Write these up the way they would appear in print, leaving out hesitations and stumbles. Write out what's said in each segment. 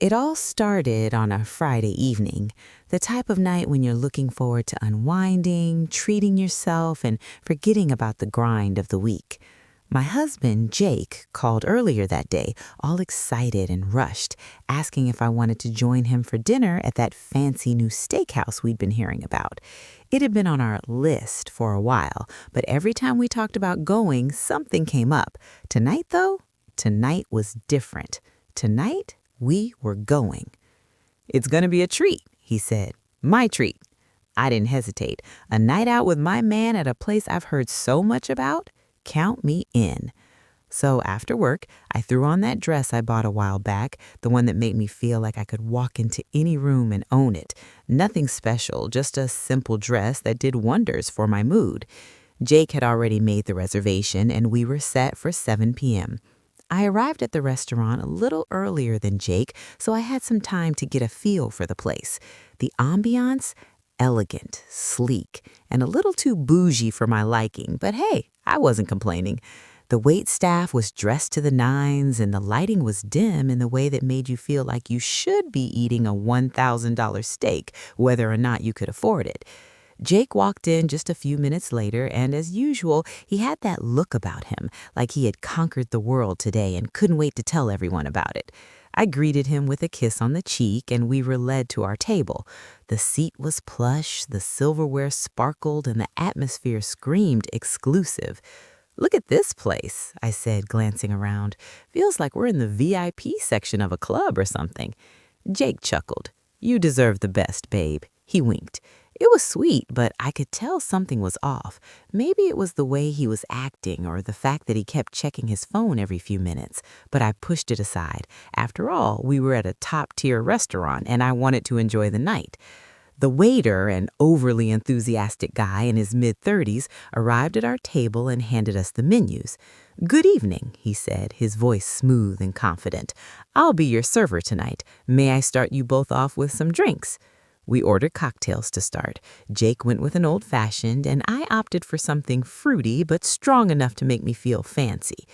It all started on a Friday evening, the type of night when you're looking forward to unwinding, treating yourself, and forgetting about the grind of the week. My husband, Jake, called earlier that day, all excited and rushed, asking if I wanted to join him for dinner at that fancy new steakhouse we'd been hearing about. It had been on our list for a while, but every time we talked about going, something came up. Tonight, though, tonight was different. Tonight, we were going. "It's going to be a treat," he said. "My treat." I didn't hesitate. A night out with my man at a place I've heard so much about? Count me in. So after work, I threw on that dress I bought a while back, the one that made me feel like I could walk into any room and own it. Nothing special, just a simple dress that did wonders for my mood. Jake had already made the reservation, and we were set for 7 p.m. I arrived at the restaurant a little earlier than Jake, so I had some time to get a feel for the place. The ambiance? Elegant, sleek, and a little too bougie for my liking, but hey, I wasn't complaining. The wait staff was dressed to the nines, and the lighting was dim in the way that made you feel like you should be eating a $1,000 steak, whether or not you could afford it. Jake walked in just a few minutes later, and as usual, he had that look about him, like he had conquered the world today and couldn't wait to tell everyone about it. I greeted him with a kiss on the cheek, and we were led to our table. The seat was plush, the silverware sparkled, and the atmosphere screamed exclusive. "Look at this place," I said, glancing around. "Feels like we're in the VIP section of a club or something." Jake chuckled. "You deserve the best, babe." He winked. It was sweet, but I could tell something was off. Maybe it was the way he was acting or the fact that he kept checking his phone every few minutes, but I pushed it aside. After all, we were at a top-tier restaurant, and I wanted to enjoy the night. The waiter, an overly enthusiastic guy in his mid-30s, arrived at our table and handed us the menus. "Good evening," he said, his voice smooth and confident. "I'll be your server tonight. May I start you both off with some drinks?" We ordered cocktails to start. Jake went with an old-fashioned, and I opted for something fruity but strong enough to make me feel fancy.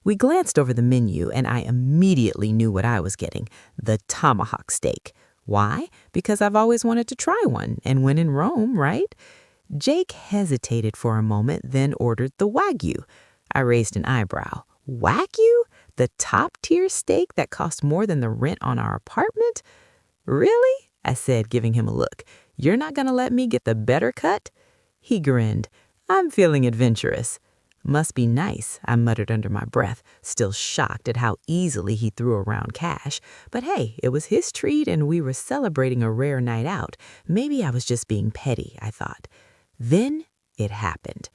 We glanced over the menu, and I immediately knew what I was getting: the tomahawk steak. Why? Because I've always wanted to try one, and when in Rome, right? Jake hesitated for a moment, then ordered the Wagyu. I raised an eyebrow. Wagyu? The top-tier steak that cost more than the rent on our apartment? "Really?" I said, giving him a look. "You're not going to let me get the better cut?" He grinned. "I'm feeling adventurous." "Must be nice," I muttered under my breath, still shocked at how easily he threw around cash. But hey, it was his treat, and we were celebrating a rare night out. Maybe I was just being petty, I thought. Then it happened.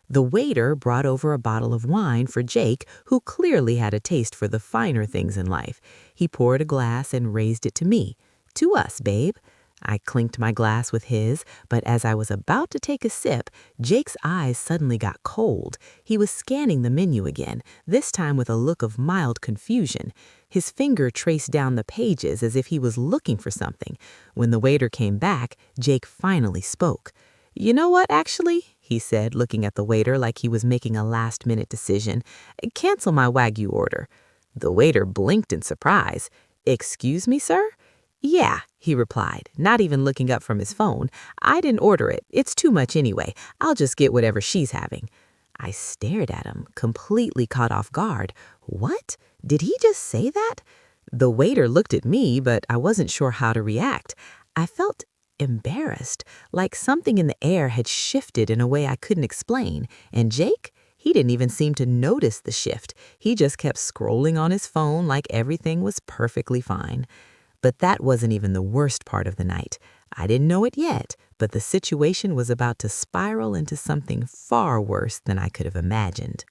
The waiter brought over a bottle of wine for Jake, who clearly had a taste for the finer things in life. He poured a glass and raised it to me. "To us, babe." I clinked my glass with his, but as I was about to take a sip, Jake's eyes suddenly got cold. He was scanning the menu again, this time with a look of mild confusion. His finger traced down the pages as if he was looking for something. When the waiter came back, Jake finally spoke. "You know what, actually?" he said, looking at the waiter like he was making a last-minute decision. "Cancel my Wagyu order." The waiter blinked in surprise. "Excuse me, sir?" "Yeah," he replied, not even looking up from his phone. "I didn't order it. It's too much anyway. I'll just get whatever she's having." I stared at him, completely caught off guard. What? Did he just say that? The waiter looked at me, but I wasn't sure how to react. I felt embarrassed, like something in the air had shifted in a way I couldn't explain. And Jake? He didn't even seem to notice the shift. He just kept scrolling on his phone like everything was perfectly fine. But that wasn't even the worst part of the night. I didn't know it yet, but the situation was about to spiral into something far worse than I could have imagined.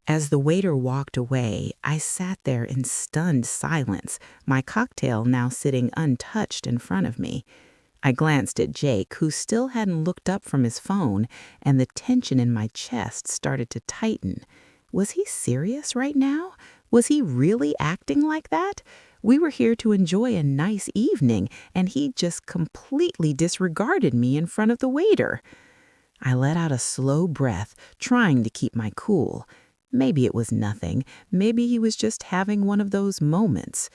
As the waiter walked away, I sat there in stunned silence, my cocktail now sitting untouched in front of me. I glanced at Jake, who still hadn't looked up from his phone, and the tension in my chest started to tighten. Was he serious right now? Was he really acting like that? We were here to enjoy a nice evening, and he just completely disregarded me in front of the waiter. I let out a slow breath, trying to keep my cool. Maybe it was nothing. Maybe he was just having one of those moments.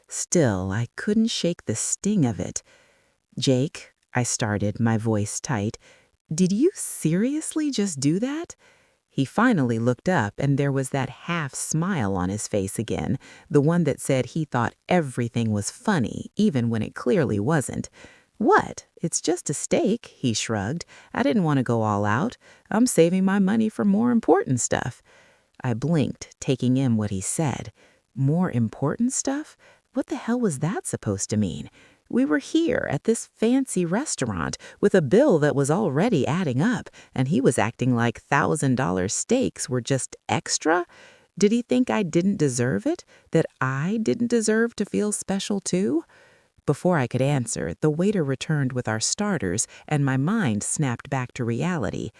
Still, I couldn't shake the sting of it. "Jake," I started, my voice tight, "did you seriously just do that?" He finally looked up, and there was that half smile on his face again, the one that said he thought everything was funny, even when it clearly wasn't. "What? It's just a steak," he shrugged. "I didn't want to go all out. I'm saving my money for more important stuff." I blinked, taking in what he said. More important stuff? What the hell was that supposed to mean? We were here at this fancy restaurant with a bill that was already adding up, and he was acting like $1,000 steaks were just extra? Did he think I didn't deserve it? That I didn't deserve to feel special too? Before I could answer, the waiter returned with our starters, and my mind snapped back to reality.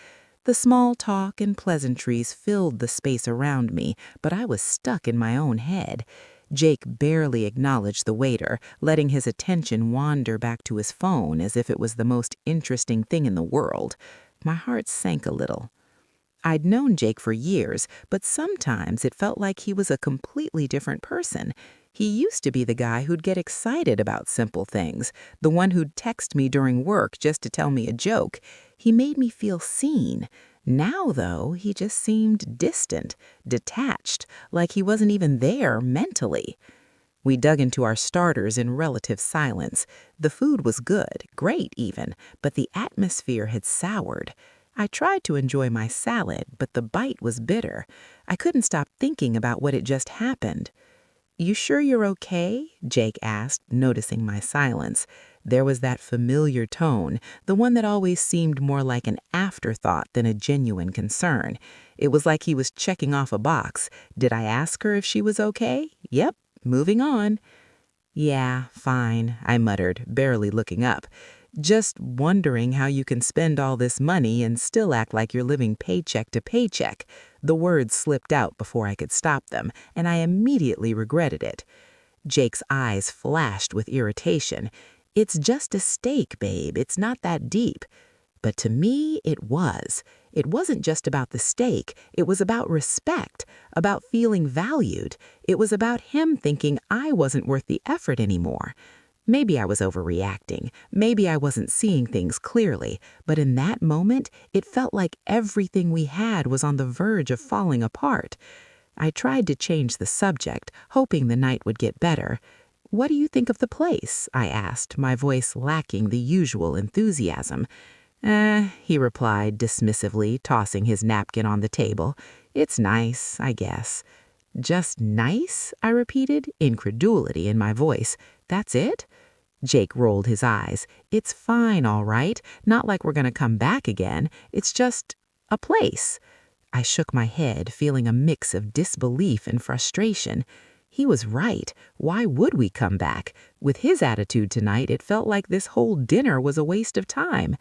The small talk and pleasantries filled the space around me, but I was stuck in my own head. Jake barely acknowledged the waiter, letting his attention wander back to his phone as if it was the most interesting thing in the world. My heart sank a little. I'd known Jake for years, but sometimes it felt like he was a completely different person. He used to be the guy who'd get excited about simple things, the one who'd text me during work just to tell me a joke. He made me feel seen. Now, though, he just seemed distant, detached, like he wasn't even there mentally. We dug into our starters in relative silence. The food was good, great even, but the atmosphere had soured. I tried to enjoy my salad, but the bite was bitter. I couldn't stop thinking about what had just happened. "You sure you're okay?" Jake asked, noticing my silence. There was that familiar tone, the one that always seemed more like an afterthought than a genuine concern. It was like he was checking off a box. Did I ask her if she was okay? Yep, moving on. "Yeah, fine," I muttered, barely looking up. "Just wondering how you can spend all this money and still act like you're living paycheck to paycheck." The words slipped out before I could stop them, and I immediately regretted it. Jake's eyes flashed with irritation. "It's just a steak, babe. It's not that deep." But to me, it was. It wasn't just about the steak. It was about respect, about feeling valued. It was about him thinking I wasn't worth the effort anymore. Maybe I was overreacting. Maybe I wasn't seeing things clearly. But in that moment, it felt like everything we had was on the verge of falling apart. I tried to change the subject, hoping the night would get better. "What do you think of the place?" I asked, my voice lacking the usual enthusiasm. He replied dismissively, tossing his napkin on the table. "It's nice, I guess." "Just nice?" I repeated, incredulity in my voice. "That's it?" Jake rolled his eyes. "It's fine, all right. Not like we're going to come back again. It's just a place." I shook my head, feeling a mix of disbelief and frustration. He was right. Why would we come back? With his attitude tonight, it felt like this whole dinner was a waste of time.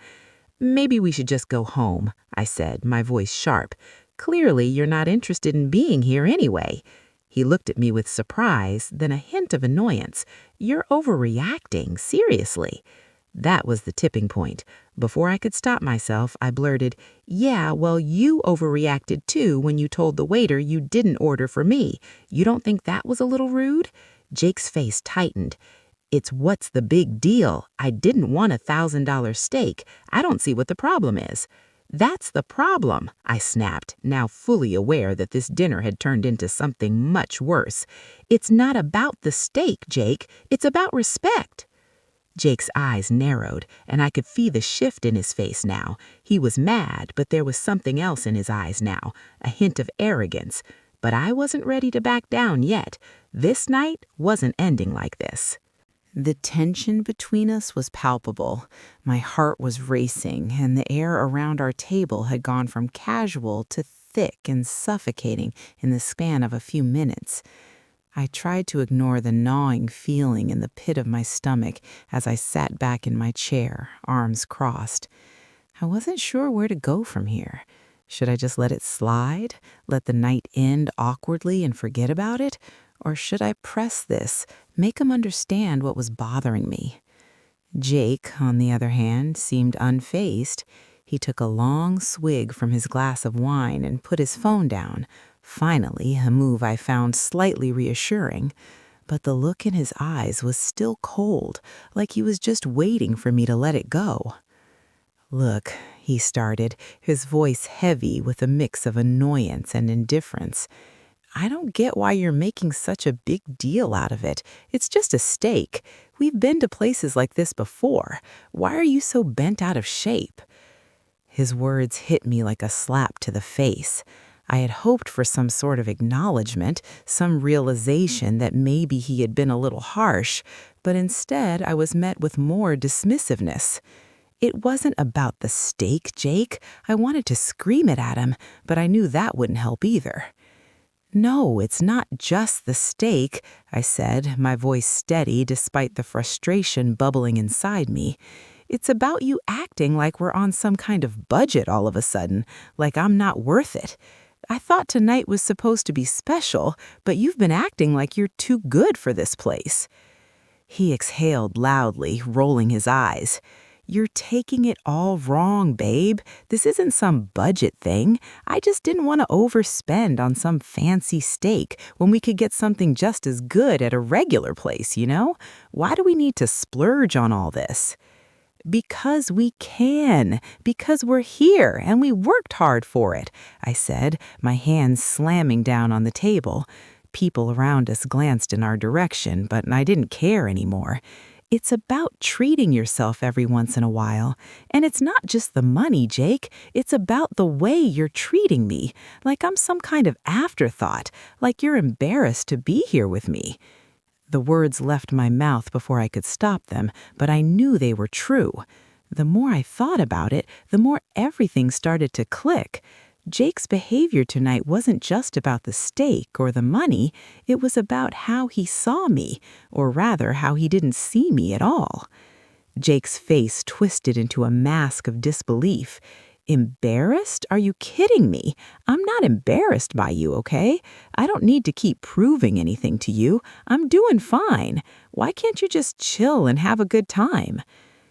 "Maybe we should just go home," I said, my voice sharp. "Clearly, you're not interested in being here anyway." He looked at me with surprise, then a hint of annoyance. "You're overreacting, seriously." That was the tipping point. Before I could stop myself, I blurted, "Yeah, well, you overreacted too when you told the waiter you didn't order for me. You don't think that was a little rude?" Jake's face tightened. "It's what's the big deal. I didn't want $1,000 steak. I don't see what the problem is." "That's the problem," I snapped, now fully aware that this dinner had turned into something much worse. "It's not about the steak, Jake. It's about respect." Jake's eyes narrowed, and I could feel the shift in his face now. He was mad, but there was something else in his eyes now, a hint of arrogance. But I wasn't ready to back down yet. This night wasn't ending like this. The tension between us was palpable. My heart was racing, and the air around our table had gone from casual to thick and suffocating in the span of a few minutes. I tried to ignore the gnawing feeling in the pit of my stomach as I sat back in my chair, arms crossed. I wasn't sure where to go from here. Should I just let it slide, let the night end awkwardly and forget about it? Or should I press this, make him understand what was bothering me? Jake, on the other hand, seemed unfazed. He took a long swig from his glass of wine and put his phone down. Finally, a move I found slightly reassuring. but the look in his eyes was still cold, like he was just waiting for me to let it go. "Look," he started, his voice heavy with a mix of annoyance and indifference. "I don't get why you're making such a big deal out of it. It's just a steak. We've been to places like this before. Why are you so bent out of shape?" His words hit me like a slap to the face. I had hoped for some sort of acknowledgement, some realization that maybe he had been a little harsh, but instead I was met with more dismissiveness. It wasn't about the steak, Jake. I wanted to scream it at him, but I knew that wouldn't help either. "No, it's not just the steak," I said, my voice steady despite the frustration bubbling inside me. "It's about you acting like we're on some kind of budget all of a sudden, like I'm not worth it. I thought tonight was supposed to be special, but you've been acting like you're too good for this place." He exhaled loudly, rolling his eyes. "You're taking it all wrong, babe. This isn't some budget thing. I just didn't want to overspend on some fancy steak when we could get something just as good at a regular place, you know? Why do we need to splurge on all this?" "Because we can. Because we're here and we worked hard for it," I said, my hands slamming down on the table. People around us glanced in our direction, but I didn't care anymore. It's about treating yourself every once in a while. And it's not just the money, Jake. It's about the way you're treating me. Like I'm some kind of afterthought. Like you're embarrassed to be here with me. The words left my mouth before I could stop them, but I knew they were true. The more I thought about it, the more everything started to click. Jake's behavior tonight wasn't just about the steak or the money, it was about how he saw me, or rather how he didn't see me at all. Jake's face twisted into a mask of disbelief. "Embarrassed? Are you kidding me? I'm not embarrassed by you, okay? I don't need to keep proving anything to you. I'm doing fine. Why can't you just chill and have a good time?"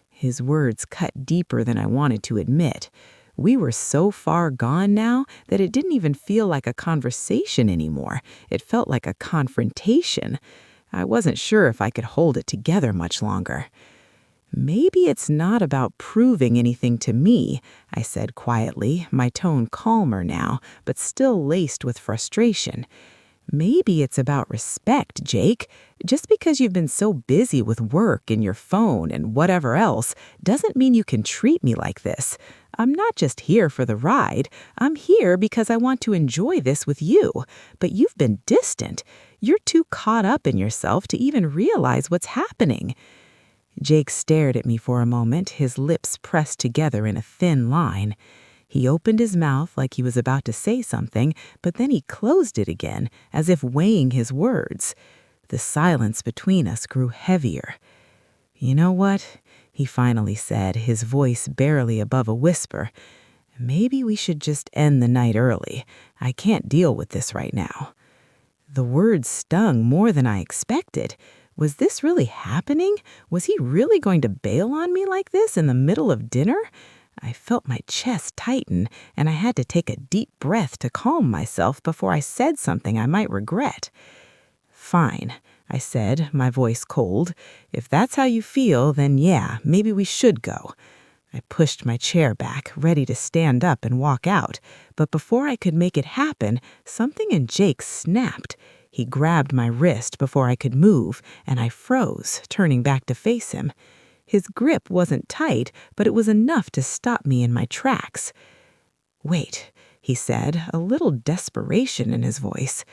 His words cut deeper than I wanted to admit. We were so far gone now that it didn't even feel like a conversation anymore. It felt like a confrontation. I wasn't sure if I could hold it together much longer. "Maybe it's not about proving anything to me," I said quietly, my tone calmer now, but still laced with frustration. "Maybe it's about respect, Jake. Just because you've been so busy with work and your phone and whatever else doesn't mean you can treat me like this. I'm not just here for the ride. I'm here because I want to enjoy this with you. But you've been distant. You're too caught up in yourself to even realize what's happening." Jake stared at me for a moment, his lips pressed together in a thin line. He opened his mouth like he was about to say something, but then he closed it again, as if weighing his words. The silence between us grew heavier. "You know what?" he finally said, his voice barely above a whisper. "Maybe we should just end the night early. I can't deal with this right now." The words stung more than I expected. Was this really happening? Was he really going to bail on me like this in the middle of dinner? I felt my chest tighten, and I had to take a deep breath to calm myself before I said something I might regret. "Fine," I said, my voice cold. "If that's how you feel, then yeah, maybe we should go." I pushed my chair back, ready to stand up and walk out, but before I could make it happen, something in Jake snapped. He grabbed my wrist before I could move, and I froze, turning back to face him. His grip wasn't tight, but it was enough to stop me in my tracks. "Wait," he said, a little desperation in his voice.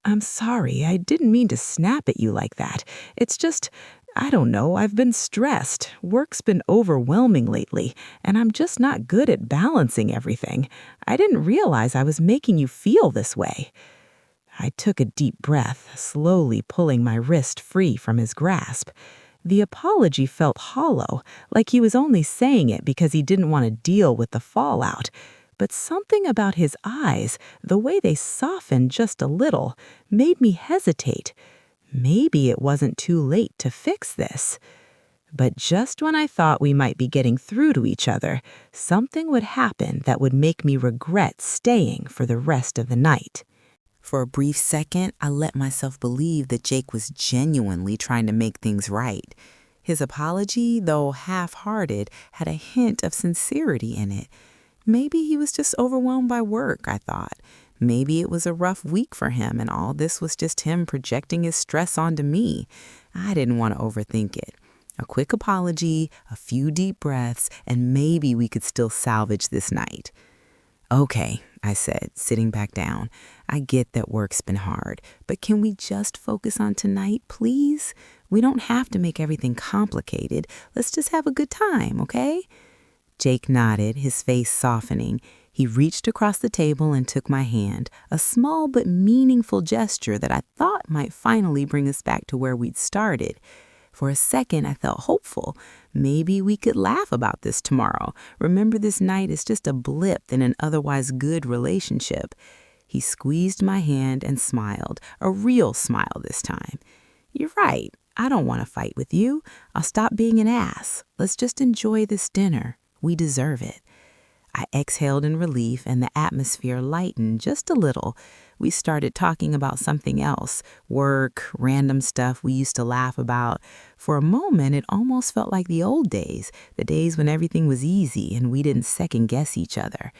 "I'm sorry, I didn't mean to snap at you like that. It's just, I don't know, I've been stressed. Work's been overwhelming lately, and I'm just not good at balancing everything. I didn't realize I was making you feel this way." I took a deep breath, slowly pulling my wrist free from his grasp. The apology felt hollow, like he was only saying it because he didn't want to deal with the fallout. But something about his eyes, the way they softened just a little, made me hesitate. Maybe it wasn't too late to fix this. But just when I thought we might be getting through to each other, something would happen that would make me regret staying for the rest of the night. For a brief second, I let myself believe that Jake was genuinely trying to make things right. His apology, though half-hearted, had a hint of sincerity in it. Maybe he was just overwhelmed by work, I thought. Maybe it was a rough week for him and all this was just him projecting his stress onto me. I didn't want to overthink it. A quick apology, a few deep breaths, and maybe we could still salvage this night. Okay, I said, sitting back down. I get that work's been hard, but can we just focus on tonight, please? We don't have to make everything complicated. Let's just have a good time, okay? Jake nodded, his face softening. He reached across the table and took my hand, a small but meaningful gesture that I thought might finally bring us back to where we'd started. For a second, I felt hopeful. Maybe we could laugh about this tomorrow. Remember, this night is just a blip in an otherwise good relationship. He squeezed my hand and smiled, a real smile this time. You're right. I don't want to fight with you. I'll stop being an ass. Let's just enjoy this dinner. We deserve it. I exhaled in relief and the atmosphere lightened just a little. We started talking about something else, work, random stuff we used to laugh about. For a moment, it almost felt like the old days, the days when everything was easy and we didn't second-guess each other.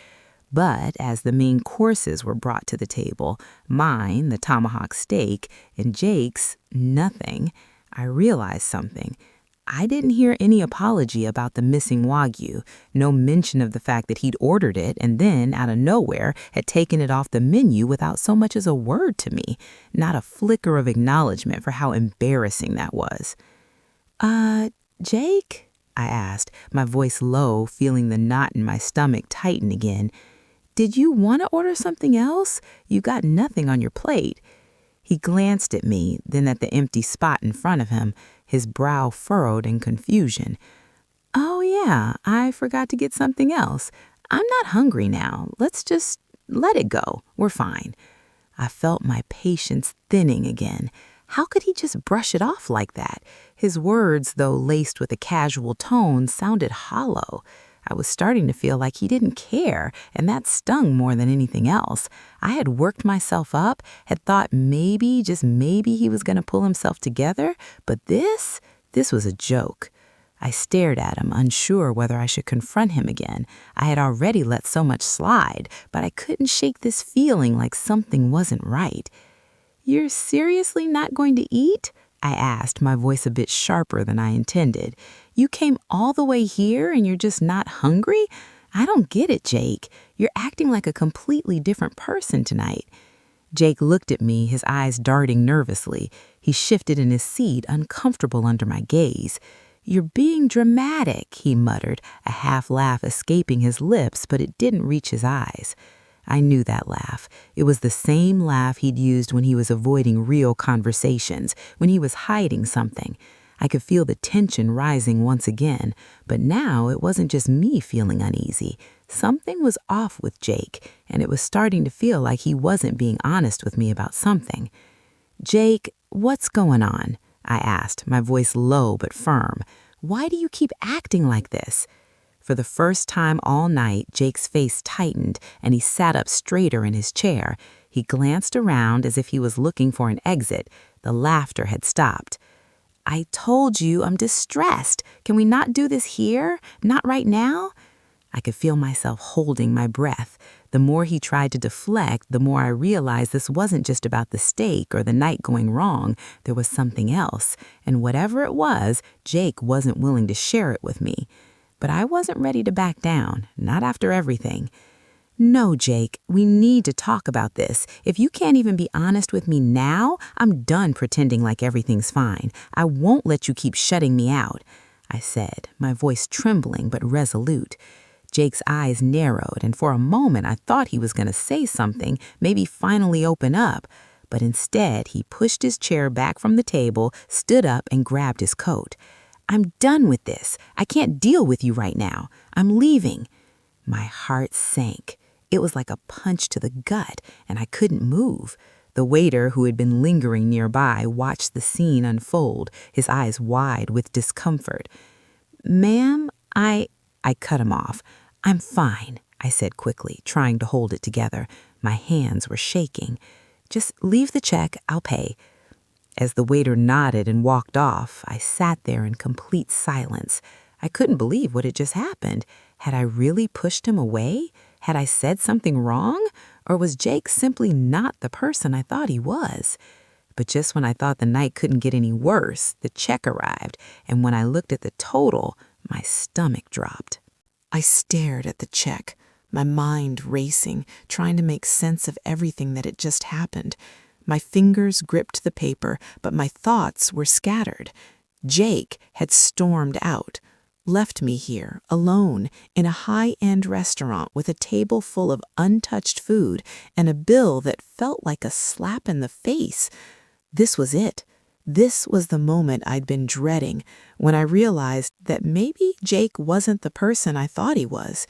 But as the main courses were brought to the table, mine, the tomahawk steak, and Jake's, nothing, I realized something. I didn't hear any apology about the missing Wagyu, no mention of the fact that he'd ordered it and then, out of nowhere, had taken it off the menu without so much as a word to me, not a flicker of acknowledgement for how embarrassing that was. Jake? I asked, my voice low, feeling the knot in my stomach tighten again. Did you want to order something else? You got nothing on your plate. He glanced at me, then at the empty spot in front of him, his brow furrowed in confusion. Oh yeah, I forgot to get something else. I'm not hungry now. Let's just let it go. We're fine. I felt my patience thinning again. How could he just brush it off like that? His words, though laced with a casual tone, sounded hollow. I was starting to feel like he didn't care, and that stung more than anything else. I had worked myself up, had thought maybe, just maybe he was going to pull himself together, but this was a joke. I stared at him, unsure whether I should confront him again. I had already let so much slide, but I couldn't shake this feeling like something wasn't right. You're seriously not going to eat? I asked, my voice a bit sharper than I intended. You came all the way here and you're just not hungry? I don't get it, Jake. You're acting like a completely different person tonight. Jake looked at me, his eyes darting nervously. He shifted in his seat, uncomfortable under my gaze. You're being dramatic, he muttered, a half laugh escaping his lips, but it didn't reach his eyes. I knew that laugh. It was the same laugh he'd used when he was avoiding real conversations, when he was hiding something. I could feel the tension rising once again, but now it wasn't just me feeling uneasy. Something was off with Jake, and it was starting to feel like he wasn't being honest with me about something. Jake, what's going on? I asked, my voice low but firm. Why do you keep acting like this? For the first time all night, Jake's face tightened, and he sat up straighter in his chair. He glanced around as if he was looking for an exit. The laughter had stopped. I told you I'm distressed. Can we not do this here? Not right now? I could feel myself holding my breath. The more he tried to deflect, the more I realized this wasn't just about the steak or the night going wrong. There was something else, and whatever it was, Jake wasn't willing to share it with me. But I wasn't ready to back down, not after everything. No, Jake, we need to talk about this. If you can't even be honest with me now, I'm done pretending like everything's fine. I won't let you keep shutting me out, I said, my voice trembling but resolute. Jake's eyes narrowed, and for a moment I thought he was going to say something, maybe finally open up. But instead, he pushed his chair back from the table, stood up, and grabbed his coat. I'm done with this. I can't deal with you right now. I'm leaving. My heart sank. It was like a punch to the gut, and I couldn't move. The waiter, who had been lingering nearby, watched the scene unfold, his eyes wide with discomfort. Ma'am, I cut him off. I'm fine, I said quickly, trying to hold it together. My hands were shaking. Just leave the check, I'll pay." As the waiter nodded and walked off, I sat there in complete silence. I couldn't believe what had just happened. Had I really pushed him away? Had I said something wrong? Or was Jake simply not the person I thought he was? But just when I thought the night couldn't get any worse, the check arrived, and when I looked at the total, my stomach dropped. I stared at the check, my mind racing, trying to make sense of everything that had just happened. My fingers gripped the paper, but my thoughts were scattered. Jake had stormed out, left me here, alone, in a high-end restaurant with a table full of untouched food and a bill that felt like a slap in the face. This was it. This was the moment I'd been dreading, when I realized that maybe Jake wasn't the person I thought he was.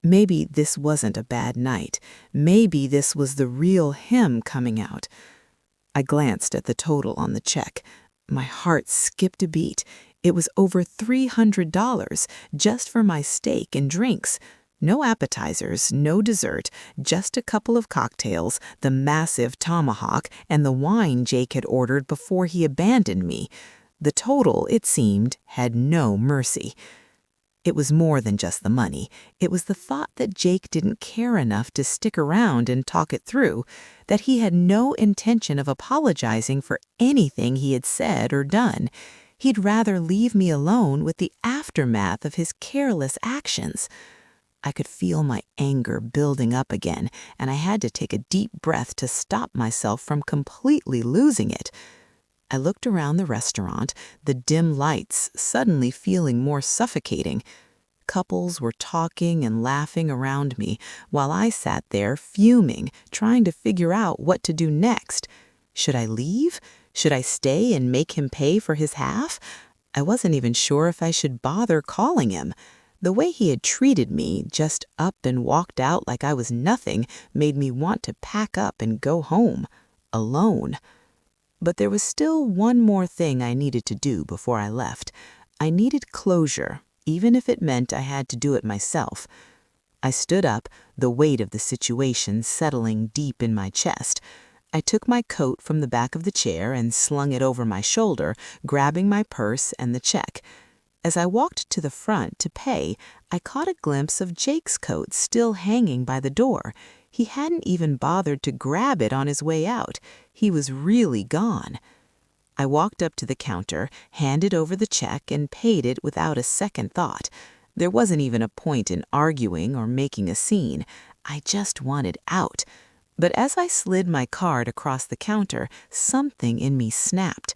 Maybe this wasn't a bad night. Maybe this was the real him coming out. I glanced at the total on the check. My heart skipped a beat. It was over $300 just for my steak and drinks. No appetizers, no dessert, just a couple of cocktails, the massive tomahawk, and the wine Jake had ordered before he abandoned me. The total, it seemed, had no mercy. It was more than just the money. It was the thought that Jake didn't care enough to stick around and talk it through, that he had no intention of apologizing for anything he had said or done. He'd rather leave me alone with the aftermath of his careless actions. I could feel my anger building up again, and I had to take a deep breath to stop myself from completely losing it. I looked around the restaurant, the dim lights suddenly feeling more suffocating. Couples were talking and laughing around me, while I sat there fuming, trying to figure out what to do next. Should I leave? Should I stay and make him pay for his half? I wasn't even sure if I should bother calling him. The way he had treated me, just up and walked out like I was nothing, made me want to pack up and go home, alone. But there was still one more thing I needed to do before I left. I needed closure, even if it meant I had to do it myself. I stood up, the weight of the situation settling deep in my chest. I took my coat from the back of the chair and slung it over my shoulder, grabbing my purse and the check. As I walked to the front to pay, I caught a glimpse of Jake's coat still hanging by the door. He hadn't even bothered to grab it on his way out. He was really gone. I walked up to the counter, handed over the check, and paid it without a second thought. There wasn't even a point in arguing or making a scene. I just wanted out. But as I slid my card across the counter, something in me snapped.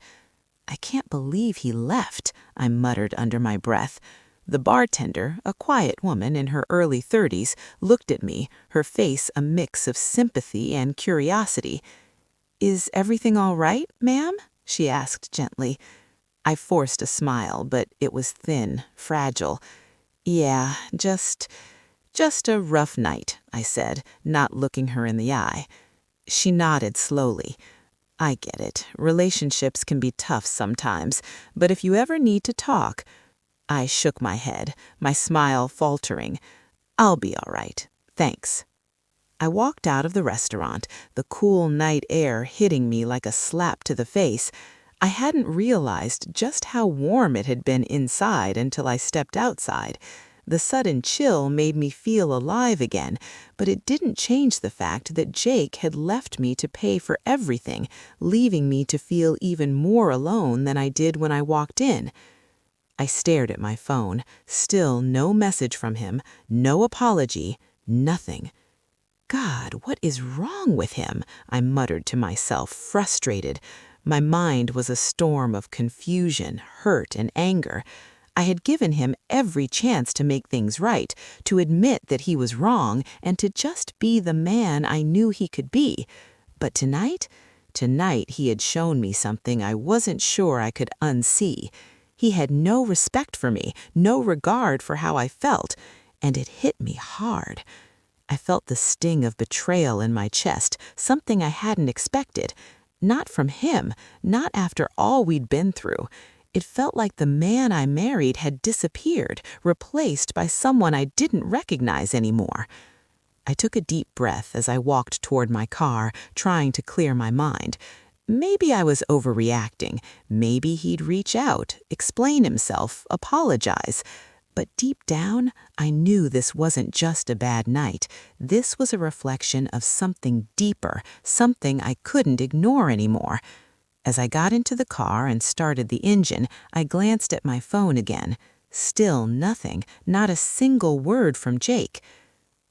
"I can't believe he left," I muttered under my breath. The bartender, a quiet woman in her early 30s, looked at me, her face a mix of sympathy and curiosity. "Is everything all right, ma'am?" she asked gently. I forced a smile, but it was thin, fragile. "Yeah, just a rough night," I said, not looking her in the eye. She nodded slowly. "I get it. Relationships can be tough sometimes, but if you ever need to talk—" I shook my head, my smile faltering. "I'll be all right. Thanks." I walked out of the restaurant, the cool night air hitting me like a slap to the face. I hadn't realized just how warm it had been inside until I stepped outside. The sudden chill made me feel alive again, but it didn't change the fact that Jake had left me to pay for everything, leaving me to feel even more alone than I did when I walked in. I stared at my phone. Still no message from him, no apology, nothing. God, what is wrong with him? I muttered to myself, frustrated. My mind was a storm of confusion, hurt, and anger. I had given him every chance to make things right, to admit that he was wrong, and to just be the man I knew he could be. But tonight he had shown me something I wasn't sure I could unsee. He had no respect for me, no regard for how I felt, and it hit me hard. I felt the sting of betrayal in my chest, something I hadn't expected. Not from him, not after all we'd been through. It felt like the man I married had disappeared, replaced by someone I didn't recognize anymore. I took a deep breath as I walked toward my car, trying to clear my mind. Maybe I was overreacting. Maybe he'd reach out, explain himself, apologize. But deep down, I knew this wasn't just a bad night. This was a reflection of something deeper, something I couldn't ignore anymore. As I got into the car and started the engine, I glanced at my phone again. Still nothing, not a single word from Jake.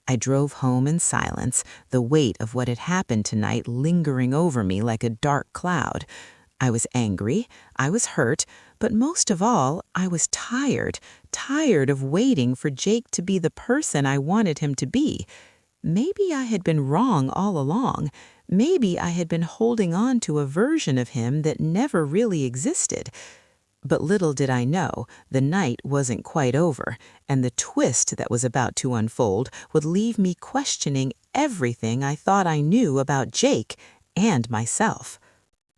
I drove home in silence, the weight of what had happened tonight lingering over me like a dark cloud. I was angry, I was hurt, but most of all, I was tired of waiting for Jake to be the person I wanted him to be. Maybe I had been wrong all along. Maybe I had been holding on to a version of him that never really existed. But little did I know, the night wasn't quite over, and the twist that was about to unfold would leave me questioning everything I thought I knew about Jake and myself.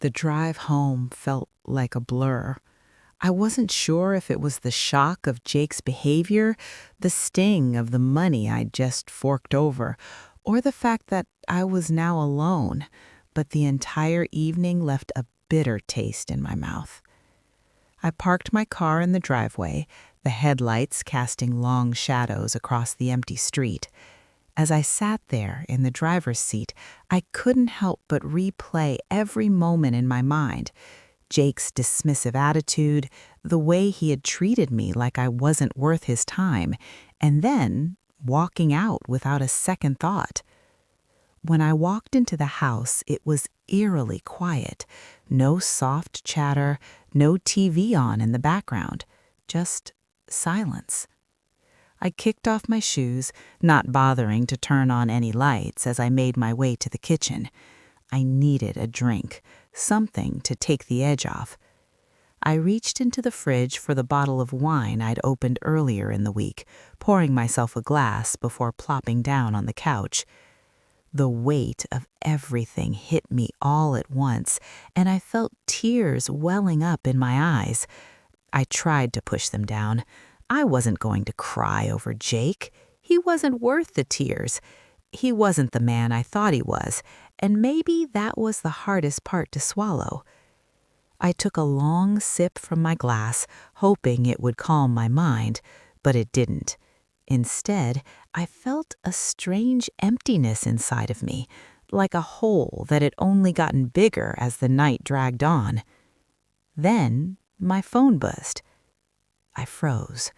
The drive home felt like a blur. I wasn't sure if it was the shock of Jake's behavior, the sting of the money I'd just forked over, or the fact that I was now alone, but the entire evening left a bitter taste in my mouth. I parked my car in the driveway, the headlights casting long shadows across the empty street. As I sat there in the driver's seat, I couldn't help but replay every moment in my mind. Jake's dismissive attitude, the way he had treated me like I wasn't worth his time, and then walking out without a second thought. When I walked into the house, it was eerily quiet. No soft chatter, no TV on in the background, just silence. I kicked off my shoes, not bothering to turn on any lights as I made my way to the kitchen. I needed a drink, something to take the edge off. I reached into the fridge for the bottle of wine I'd opened earlier in the week, pouring myself a glass before plopping down on the couch. The weight of everything hit me all at once, and I felt tears welling up in my eyes. I tried to push them down. I wasn't going to cry over Jake. He wasn't worth the tears. He wasn't the man I thought he was, and maybe that was the hardest part to swallow. I took a long sip from my glass, hoping it would calm my mind, but it didn't. Instead, I felt a strange emptiness inside of me, like a hole that had only gotten bigger as the night dragged on. Then my phone buzzed. I froze.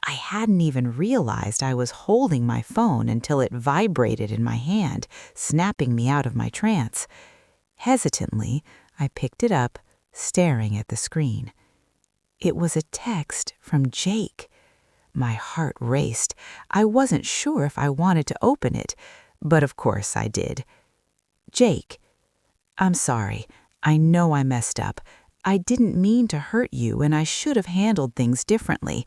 I hadn't even realized I was holding my phone until it vibrated in my hand, snapping me out of my trance. Hesitantly, I picked it up, staring at the screen. It was a text from Jake. My heart raced. I wasn't sure if I wanted to open it, but of course I did. Jake, I'm sorry. I know I messed up. I didn't mean to hurt you, and I should have handled things differently.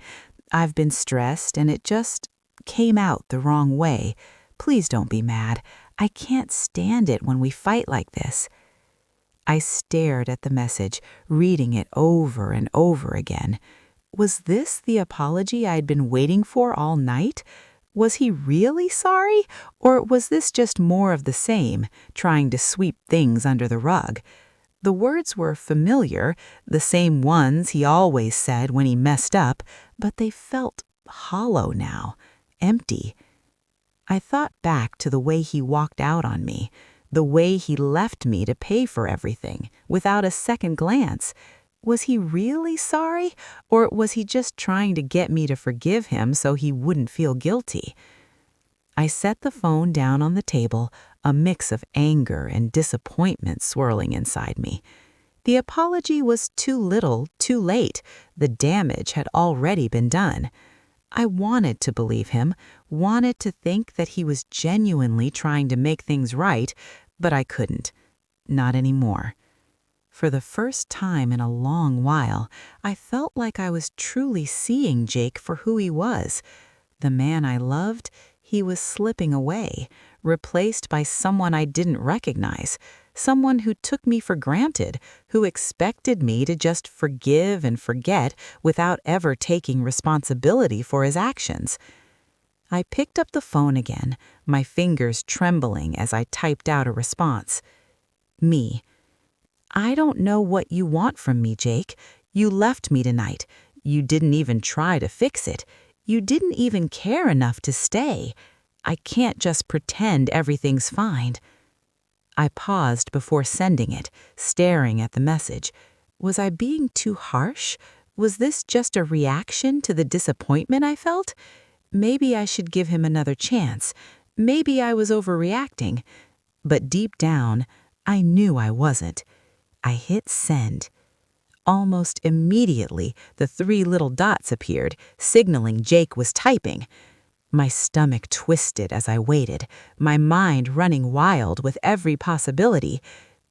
I've been stressed, and it just came out the wrong way. Please don't be mad. I can't stand it when we fight like this. I stared at the message, reading it over and over again. Was this the apology I'd been waiting for all night? Was he really sorry? Or was this just more of the same, trying to sweep things under the rug? The words were familiar, the same ones he always said when he messed up, but they felt hollow now, empty. I thought back to the way he walked out on me, the way he left me to pay for everything, without a second glance. Was he really sorry, or was he just trying to get me to forgive him so he wouldn't feel guilty? I set the phone down on the table, a mix of anger and disappointment swirling inside me. The apology was too little, too late. The damage had already been done. I wanted to believe him, wanted to think that he was genuinely trying to make things right, but I couldn't. Not anymore. For the first time in a long while, I felt like I was truly seeing Jake for who he was. The man I loved, he was slipping away, replaced by someone I didn't recognize, someone who took me for granted, who expected me to just forgive and forget without ever taking responsibility for his actions. I picked up the phone again, my fingers trembling as I typed out a response. Me. I don't know what you want from me, Jake. You left me tonight. You didn't even try to fix it. You didn't even care enough to stay. I can't just pretend everything's fine. I paused before sending it, staring at the message. Was I being too harsh? Was this just a reaction to the disappointment I felt? Maybe I should give him another chance. Maybe I was overreacting. But deep down, I knew I wasn't. I hit send. Almost immediately, the 3 little dots appeared, signaling Jake was typing. My stomach twisted as I waited, my mind running wild with every possibility.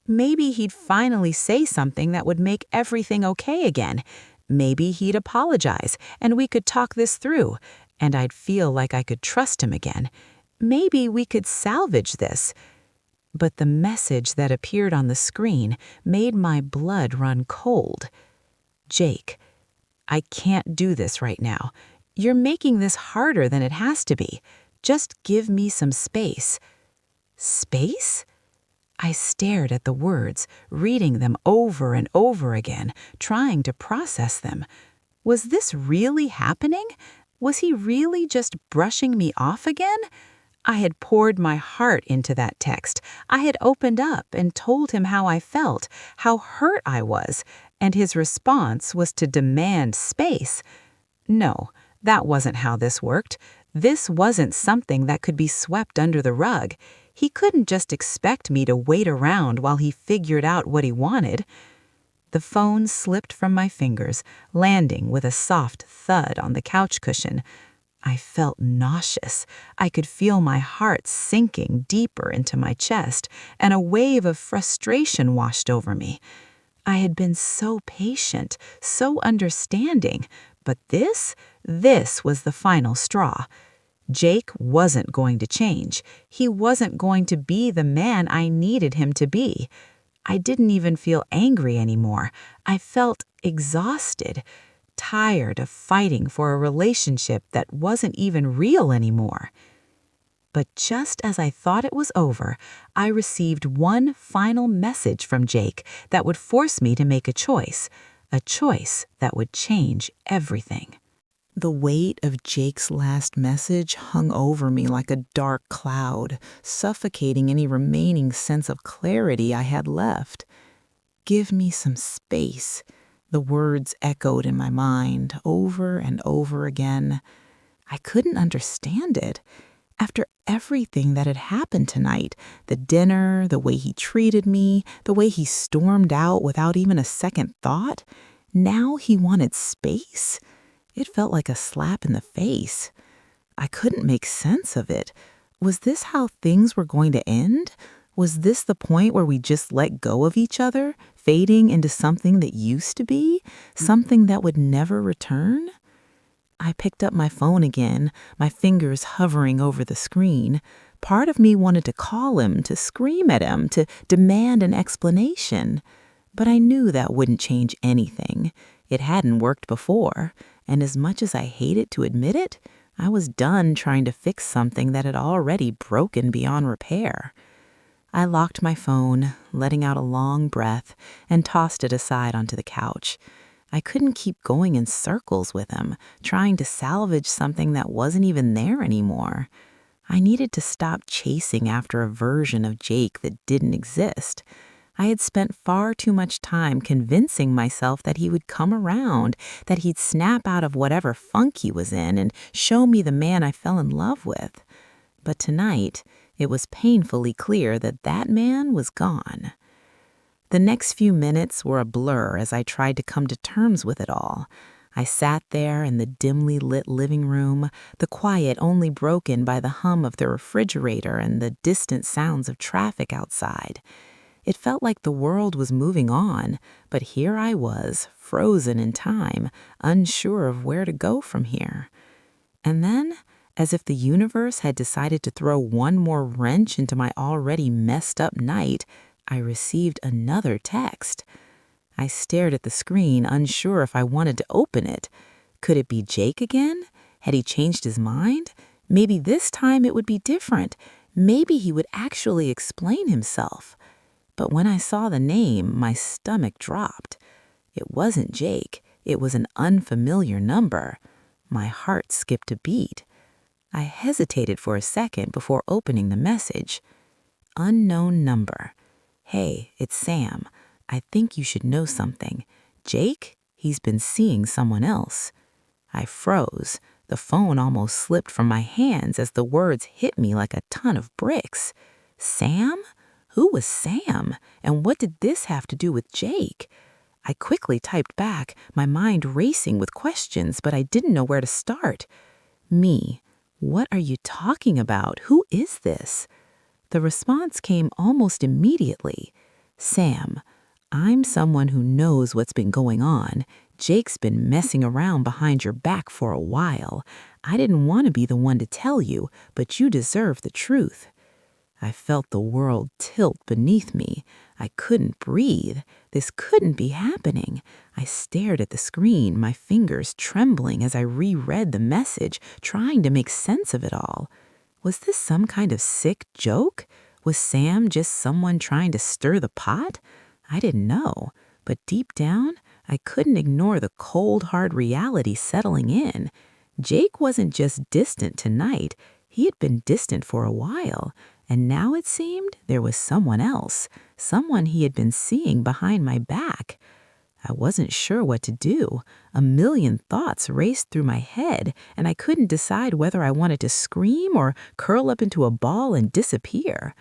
Maybe he'd finally say something that would make everything okay again. Maybe he'd apologize, and we could talk this through, and I'd feel like I could trust him again. Maybe we could salvage this. But the message that appeared on the screen made my blood run cold. Jake, I can't do this right now. You're making this harder than it has to be. Just give me some space. Space? I stared at the words, reading them over and over again, trying to process them. Was this really happening? Was he really just brushing me off again? I had poured my heart into that text. I had opened up and told him how I felt, how hurt I was, and his response was to demand space. No, that wasn't how this worked. This wasn't something that could be swept under the rug. He couldn't just expect me to wait around while he figured out what he wanted. The phone slipped from my fingers, landing with a soft thud on the couch cushion. I felt nauseous. I could feel my heart sinking deeper into my chest, and a wave of frustration washed over me. I had been so patient, so understanding, but this was the final straw. Jake wasn't going to change. He wasn't going to be the man I needed him to be. I didn't even feel angry anymore. I felt exhausted. Tired of fighting for a relationship that wasn't even real anymore. But just as I thought it was over, I received one final message from Jake that would force me to make a choice that would change everything. The weight of Jake's last message hung over me like a dark cloud, suffocating any remaining sense of clarity I had left. Give me some space. The words echoed in my mind over and over again. I couldn't understand it. After everything that had happened tonight, the dinner, the way he treated me, the way he stormed out without even a second thought, now he wanted space? It felt like a slap in the face. I couldn't make sense of it. Was this how things were going to end? Was this the point where we just let go of each other, fading into something that used to be, something that would never return? I picked up my phone again, my fingers hovering over the screen. Part of me wanted to call him, to scream at him, to demand an explanation. But I knew that wouldn't change anything. It hadn't worked before, and as much as I hated to admit it, I was done trying to fix something that had already broken beyond repair. I locked my phone, letting out a long breath, and tossed it aside onto the couch. I couldn't keep going in circles with him, trying to salvage something that wasn't even there anymore. I needed to stop chasing after a version of Jake that didn't exist. I had spent far too much time convincing myself that he would come around, that he'd snap out of whatever funk he was in and show me the man I fell in love with. But tonight, it was painfully clear that that man was gone. The next few minutes were a blur as I tried to come to terms with it all. I sat there in the dimly lit living room, the quiet only broken by the hum of the refrigerator and the distant sounds of traffic outside. It felt like the world was moving on, but here I was, frozen in time, unsure of where to go from here. And then, as if the universe had decided to throw one more wrench into my already messed up night, I received another text. I stared at the screen, unsure if I wanted to open it. Could it be Jake again? Had he changed his mind? Maybe this time it would be different. Maybe he would actually explain himself. But when I saw the name, my stomach dropped. It wasn't Jake. It was an unfamiliar number. My heart skipped a beat. I hesitated for a second before opening the message. Unknown number. Hey, it's Sam. I think you should know something. Jake? He's been seeing someone else. I froze. The phone almost slipped from my hands as the words hit me like a ton of bricks. Sam? Who was Sam? And what did this have to do with Jake? I quickly typed back, my mind racing with questions, but I didn't know where to start. Me. What are you talking about? Who is this? The response came almost immediately. Sam, I'm someone who knows what's been going on. Jake's been messing around behind your back for a while. I didn't want to be the one to tell you, but you deserve the truth. I felt the world tilt beneath me. I couldn't breathe. This couldn't be happening. I stared at the screen, my fingers trembling as I reread the message, trying to make sense of it all. Was this some kind of sick joke? Was Sam just someone trying to stir the pot? I didn't know, but deep down, I couldn't ignore the cold, hard reality settling in. Jake wasn't just distant tonight. He had been distant for a while, and now it seemed there was someone else, someone he had been seeing behind my back. I wasn't sure what to do. A million thoughts raced through my head, and I couldn't decide whether I wanted to scream or curl up into a ball and disappear.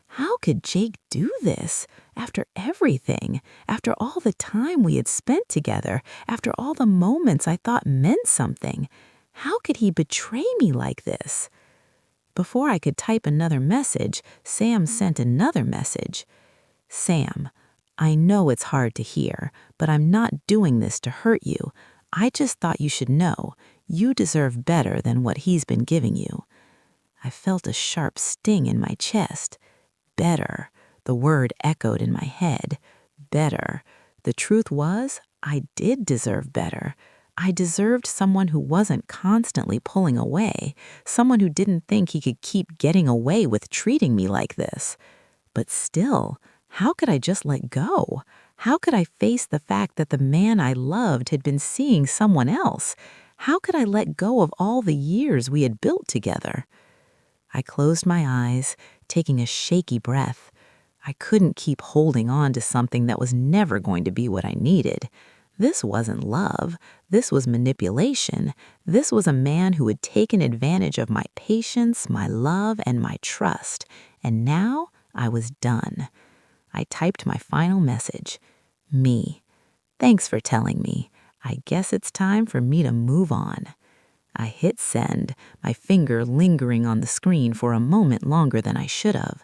How could Jake do this? After everything, after all the time we had spent together, after all the moments I thought meant something, how could he betray me like this? Before I could type another message, Sam sent another message. Sam, I know it's hard to hear, but I'm not doing this to hurt you. I just thought you should know. You deserve better than what he's been giving you. I felt a sharp sting in my chest. Better. The word echoed in my head. Better. The truth was, I did deserve better. I deserved someone who wasn't constantly pulling away, someone who didn't think he could keep getting away with treating me like this. But still, how could I just let go? How could I face the fact that the man I loved had been seeing someone else? How could I let go of all the years we had built together? I closed my eyes, taking a shaky breath. I couldn't keep holding on to something that was never going to be what I needed. This wasn't love. This was manipulation. This was a man who had taken advantage of my patience, my love, and my trust. And now I was done. I typed my final message. Me. Thanks for telling me. I guess it's time for me to move on. I hit send, my finger lingering on the screen for a moment longer than I should have.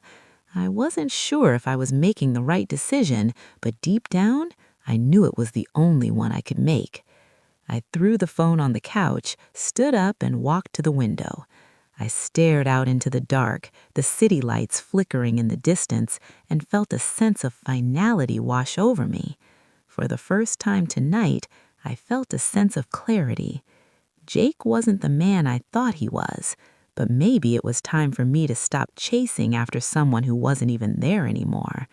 I wasn't sure if I was making the right decision, but deep down, I knew it was the only one I could make. I threw the phone on the couch, stood up, and walked to the window. I stared out into the dark, the city lights flickering in the distance, and felt a sense of finality wash over me. For the first time tonight, I felt a sense of clarity. Jake wasn't the man I thought he was, but maybe it was time for me to stop chasing after someone who wasn't even there anymore.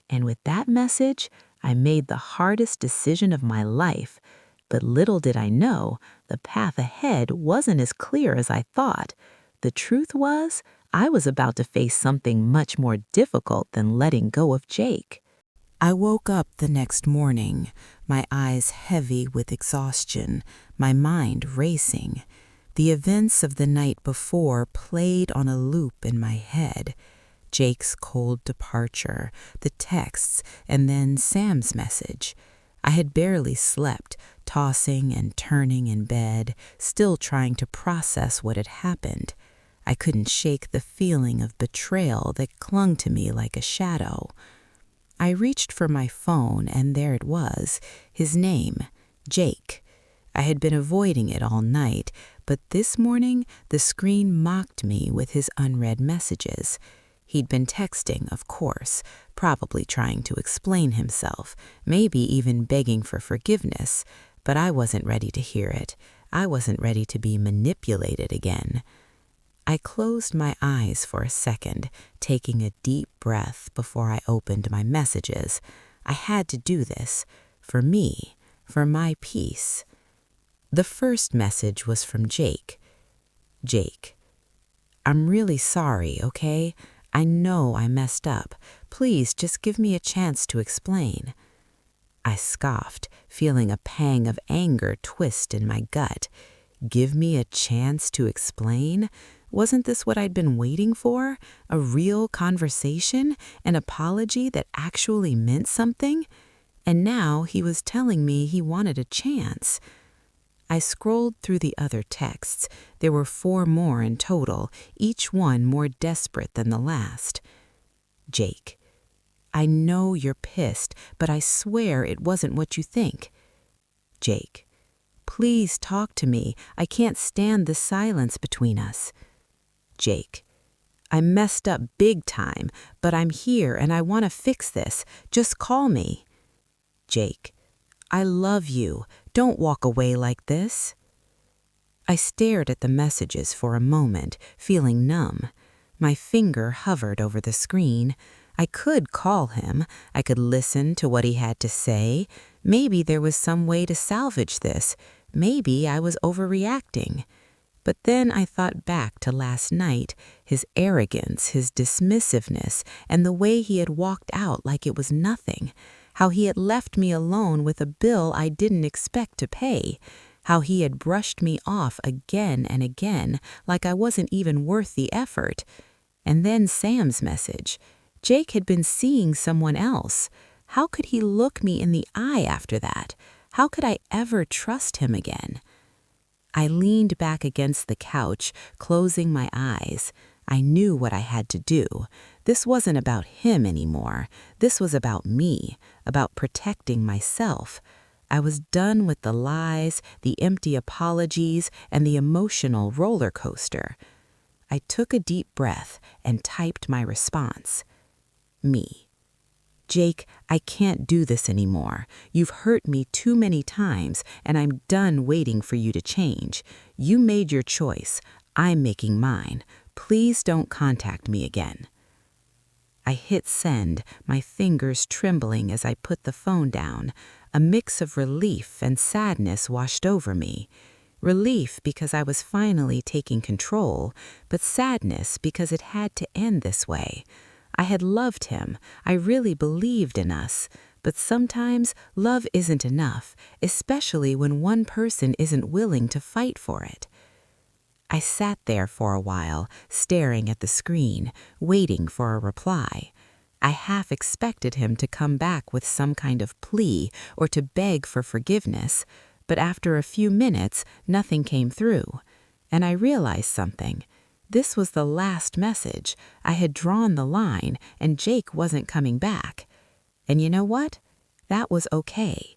And with that message, I made the hardest decision of my life. But little did I know, the path ahead wasn't as clear as I thought. The truth was, I was about to face something much more difficult than letting go of Jake. I woke up the next morning, my eyes heavy with exhaustion, my mind racing. The events of the night before played on a loop in my head. Jake's cold departure, the texts, and then Sam's message. I had barely slept, tossing and turning in bed, still trying to process what had happened. I couldn't shake the feeling of betrayal that clung to me like a shadow. I reached for my phone, and there it was, his name, Jake. I had been avoiding it all night, but this morning the screen mocked me with his unread messages. He'd been texting, of course, probably trying to explain himself, maybe even begging for forgiveness, but I wasn't ready to hear it. I wasn't ready to be manipulated again. I closed my eyes for a second, taking a deep breath before I opened my messages. I had to do this. For me. For my peace. The first message was from Jake. Jake, I'm really sorry, okay? I know I messed up. Please just give me a chance to explain. I scoffed, feeling a pang of anger twist in my gut. Give me a chance to explain? Wasn't this what I'd been waiting for? A real conversation? An apology that actually meant something? And now he was telling me he wanted a chance. I scrolled through the other texts. There were 4 more in total, each one more desperate than the last. Jake, I know you're pissed, but I swear it wasn't what you think. Jake, please talk to me. I can't stand the silence between us. Jake, I messed up big time, but I'm here and I want to fix this. Just call me. Jake, I love you. Don't walk away like this. I stared at the messages for a moment, feeling numb. My finger hovered over the screen. I could call him. I could listen to what he had to say. Maybe there was some way to salvage this. Maybe I was overreacting. But then I thought back to last night, his arrogance, his dismissiveness, and the way he had walked out like it was nothing. How he had left me alone with a bill I didn't expect to pay. How he had brushed me off again and again like I wasn't even worth the effort. And then Sam's message. Jake had been seeing someone else. How could he look me in the eye after that? How could I ever trust him again? I leaned back against the couch, closing my eyes. I knew what I had to do. This wasn't about him anymore. This was about me, about protecting myself. I was done with the lies, the empty apologies, and the emotional roller coaster. I took a deep breath and typed my response. Me. Jake, I can't do this anymore. You've hurt me too many times, and I'm done waiting for you to change. You made your choice. I'm making mine. Please don't contact me again. I hit send, my fingers trembling as I put the phone down. A mix of relief and sadness washed over me. Relief because I was finally taking control, but sadness because it had to end this way. I had loved him. I really believed in us. But sometimes love isn't enough, especially when one person isn't willing to fight for it. I sat there for a while, staring at the screen, waiting for a reply. I half expected him to come back with some kind of plea or to beg for forgiveness, but after a few minutes, nothing came through. And I realized something. This was the last message. I had drawn the line, and Jake wasn't coming back. And you know what? That was okay.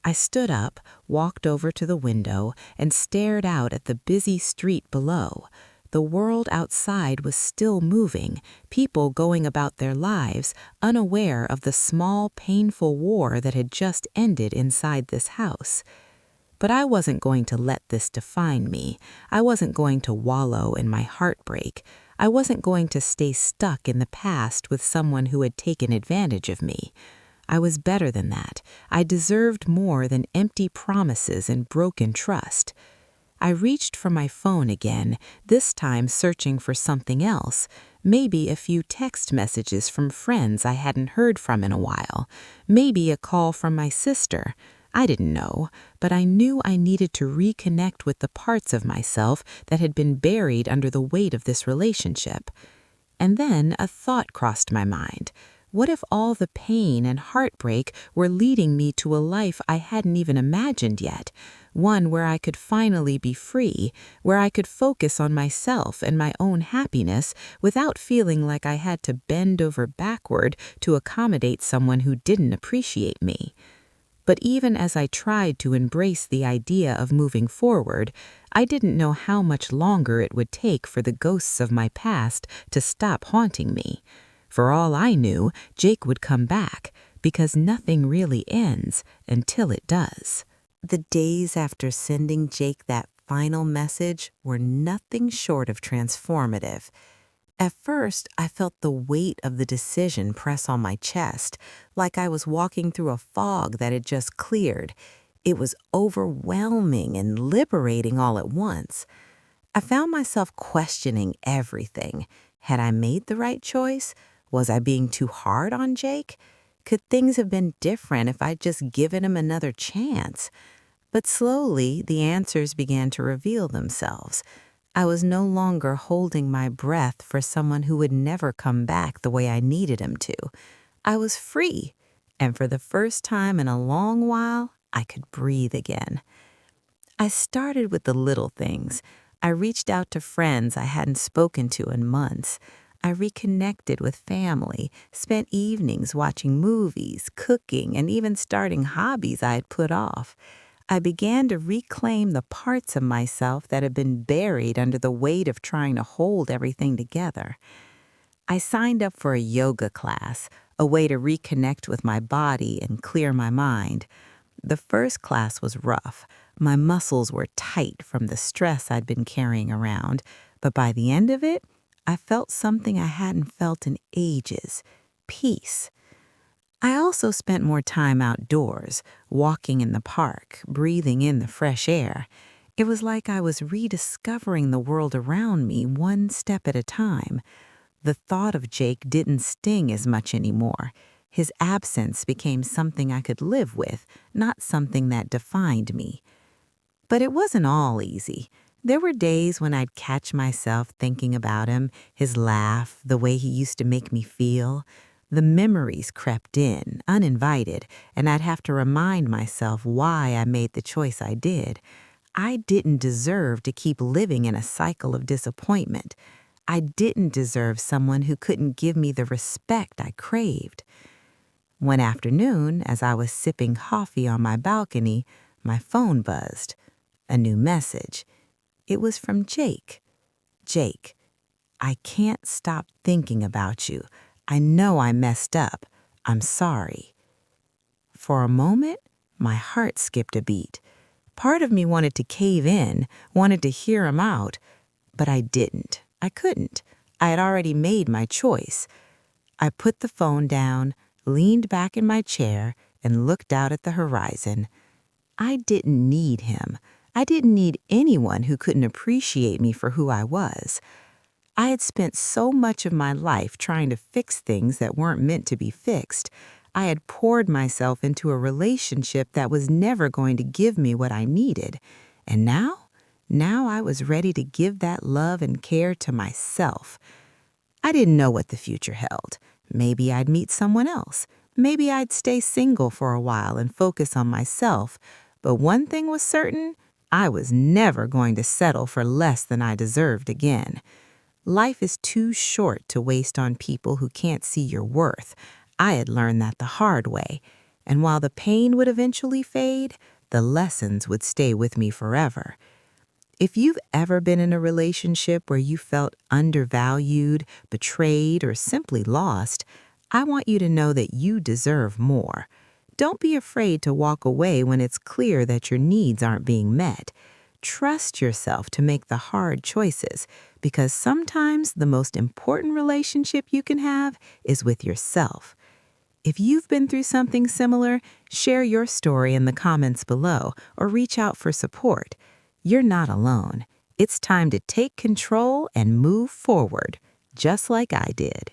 I stood up, walked over to the window, and stared out at the busy street below. The world outside was still moving, people going about their lives, unaware of the small, painful war that had just ended inside this house. But I wasn't going to let this define me. I wasn't going to wallow in my heartbreak. I wasn't going to stay stuck in the past with someone who had taken advantage of me. I was better than that. I deserved more than empty promises and broken trust. I reached for my phone again, this time searching for something else. Maybe a few text messages from friends I hadn't heard from in a while. Maybe a call from my sister. I didn't know, but I knew I needed to reconnect with the parts of myself that had been buried under the weight of this relationship. And then a thought crossed my mind. What if all the pain and heartbreak were leading me to a life I hadn't even imagined yet? One where I could finally be free, where I could focus on myself and my own happiness without feeling like I had to bend over backward to accommodate someone who didn't appreciate me. But even as I tried to embrace the idea of moving forward, I didn't know how much longer it would take for the ghosts of my past to stop haunting me. For all I knew, Jake would come back, because nothing really ends until it does. The days after sending Jake that final message were nothing short of transformative. At first, I felt the weight of the decision press on my chest, like I was walking through a fog that had just cleared. It was overwhelming and liberating all at once. I found myself questioning everything. Had I made the right choice? Was I being too hard on Jake? Could things have been different if I'd just given him another chance? But slowly, the answers began to reveal themselves. I was no longer holding my breath for someone who would never come back the way I needed him to. I was free, and for the first time in a long while, I could breathe again. I started with the little things. I reached out to friends I hadn't spoken to in months. I reconnected with family, spent evenings watching movies, cooking, and even starting hobbies I had put off. I began to reclaim the parts of myself that had been buried under the weight of trying to hold everything together. I signed up for a yoga class, a way to reconnect with my body and clear my mind. The first class was rough. My muscles were tight from the stress I'd been carrying around, but by the end of it, I felt something I hadn't felt in ages: peace. I also spent more time outdoors, walking in the park, breathing in the fresh air. It was like I was rediscovering the world around me one step at a time. The thought of Jake didn't sting as much anymore. His absence became something I could live with, not something that defined me. But it wasn't all easy. There were days when I'd catch myself thinking about him, his laugh, the way he used to make me feel. The memories crept in, uninvited, and I'd have to remind myself why I made the choice I did. I didn't deserve to keep living in a cycle of disappointment. I didn't deserve someone who couldn't give me the respect I craved. One afternoon, as I was sipping coffee on my balcony, my phone buzzed. A new message. It was from Jake. Jake, I can't stop thinking about you. I know I messed up. I'm sorry. For a moment, my heart skipped a beat. Part of me wanted to cave in, wanted to hear him out, but I didn't. I couldn't. I had already made my choice. I put the phone down, leaned back in my chair, and looked out at the horizon. I didn't need him. I didn't need anyone who couldn't appreciate me for who I was. I had spent so much of my life trying to fix things that weren't meant to be fixed. I had poured myself into a relationship that was never going to give me what I needed. And now I was ready to give that love and care to myself. I didn't know what the future held. Maybe I'd meet someone else. Maybe I'd stay single for a while and focus on myself. But one thing was certain, I was never going to settle for less than I deserved again. Life is too short to waste on people who can't see your worth. I had learned that the hard way. And while the pain would eventually fade, the lessons would stay with me forever. If you've ever been in a relationship where you felt undervalued, betrayed, or simply lost, I want you to know that you deserve more. Don't be afraid to walk away when it's clear that your needs aren't being met. Trust yourself to make the hard choices, because sometimes the most important relationship you can have is with yourself. If you've been through something similar, share your story in the comments below or reach out for support. You're not alone. It's time to take control and move forward, just like I did.